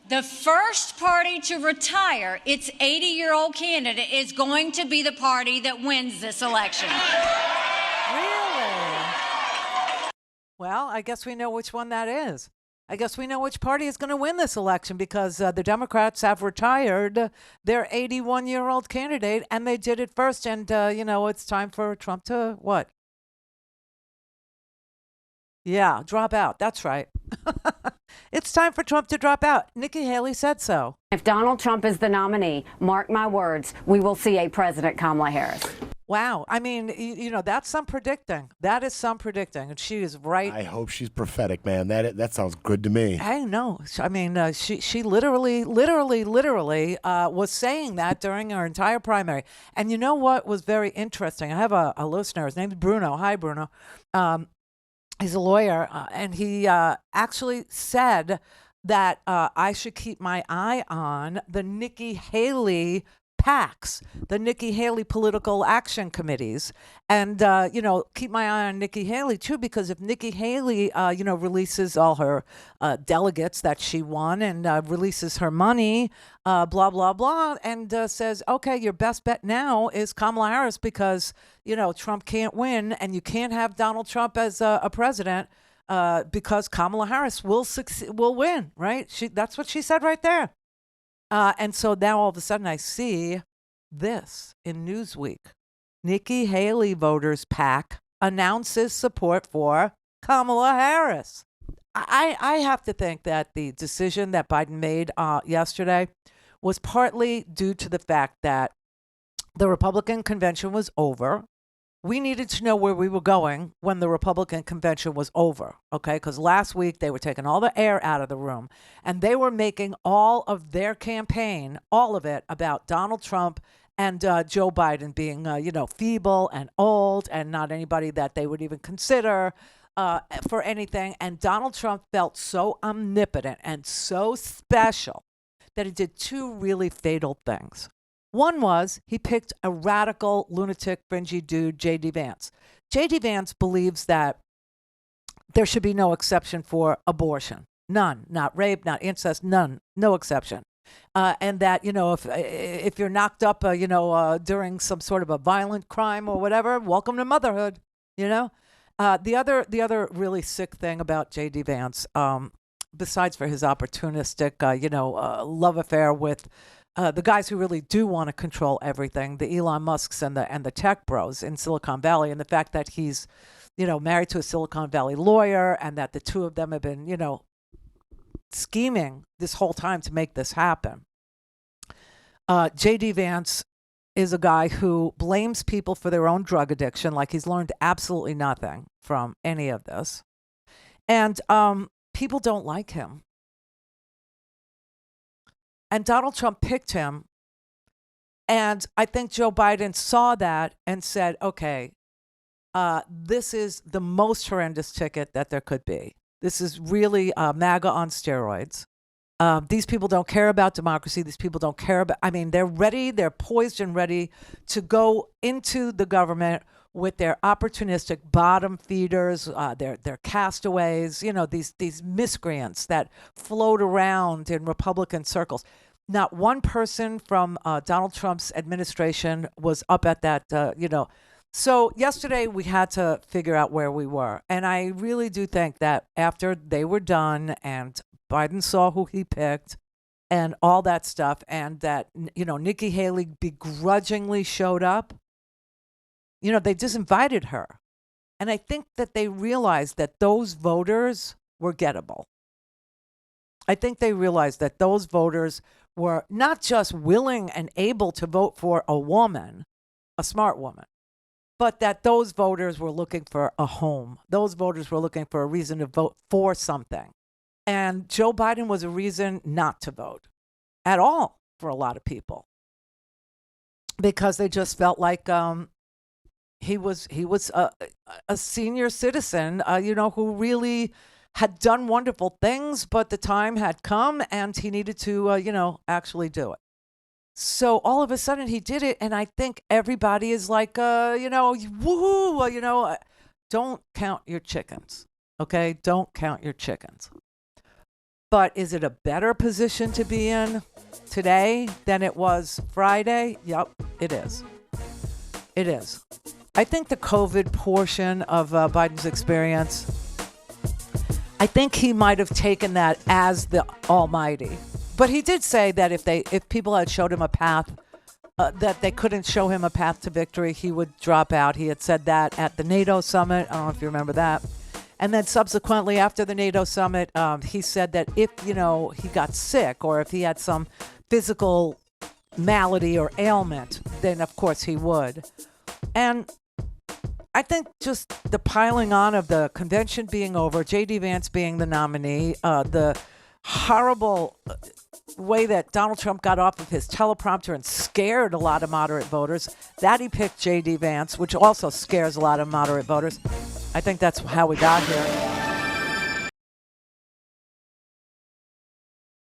The first party to retire its 80-year-old candidate is going to be the party that wins this election. Really? Well, I guess we know which one that is. I guess we know which party is going to win this election because the Democrats have retired their 81-year-old candidate, and they did it first. And, it's time for Trump to what? Yeah, drop out. That's right. It's time for Trump to drop out. Nikki Haley said so. If Donald Trump is the nominee, mark my words, we will see a President Kamala Harris. Wow. I mean, that's some predicting. That is some predicting. And she is right. I hope she's prophetic, man. That sounds good to me. I know. I mean, she literally was saying that during her entire primary. And you know what was very interesting? I have a listener. His name's Bruno. Hi, Bruno. He's a lawyer, and he actually said that I should keep my eye on the Nikki Haley PACs, the Nikki Haley political action committees, and keep my eye on Nikki Haley too, because if Nikki Haley releases all her delegates that she won and releases her money, blah blah blah, and says, okay, your best bet now is Kamala Harris because Trump can't win, and you can't have Donald Trump as a president. Because Kamala Harris will win, right? That's what she said right there. And so now all of a sudden I see this in Newsweek. Nikki Haley voters PAC announces support for Kamala Harris. I have to think that the decision that Biden made yesterday was partly due to the fact that the Republican convention was over. We needed to know where we were going when the Republican convention was over, okay? Because last week they were taking all the air out of the room and they were making all of their campaign, all of it, about Donald Trump and Joe Biden being, feeble and old and not anybody that they would even consider for anything. And Donald Trump felt so omnipotent and so special that he did two really fatal things. One was he picked a radical, lunatic, fringy dude, J.D. Vance. J.D. Vance believes that there should be no exception for abortion. None. Not rape, not incest, none. No exception. And that, if you're knocked up, during some sort of a violent crime or whatever, welcome to motherhood, The other really sick thing about J.D. Vance, besides for his opportunistic, love affair with the guys who really do want to control everything, the Elon Musks and the tech bros in Silicon Valley, and the fact that he's, married to a Silicon Valley lawyer, and that the two of them have been, scheming this whole time to make this happen. J.D. Vance is a guy who blames people for their own drug addiction, like he's learned absolutely nothing from any of this. And people don't like him. And Donald Trump picked him. And I think Joe Biden saw that and said, okay, this is the most horrendous ticket that there could be. This is really MAGA on steroids. These people don't care about democracy. These people don't care about, they're ready, they're poised and ready to go into the government with their opportunistic bottom feeders, their castaways, these miscreants that float around in Republican circles. Not one person from Donald Trump's administration was up at that, So yesterday we had to figure out where we were. And I really do think that after they were done and Biden saw who he picked and all that stuff, and that, Nikki Haley begrudgingly showed up, they disinvited her. And I think that they realized that those voters were gettable. I think they realized that those voters were not just willing and able to vote for a woman, a smart woman, but that those voters were looking for a home. Those voters were looking for a reason to vote for something. And Joe Biden was a reason not to vote at all for a lot of people, because they just felt like he was a senior citizen, who really had done wonderful things, but the time had come and he needed to, actually do it. So all of a sudden he did it. And I think everybody is like, woohoo, don't count your chickens. Okay. Don't count your chickens. But is it a better position to be in today than it was Friday? Yep, it is. It is. I think the COVID portion of Biden's experience, I think he might have taken that as the almighty. But he did say that if people had showed him a path, that they couldn't show him a path to victory, he would drop out. He had said that at the NATO summit. I don't know if you remember that. And then subsequently after the NATO summit, he said that if, he got sick or if he had some physical malady or ailment, then of course he would. And I think just the piling on of the convention being over, J.D. Vance being the nominee, the horrible way that Donald Trump got off of his teleprompter and scared a lot of moderate voters, that he picked J.D. Vance, which also scares a lot of moderate voters. I think that's how we got here.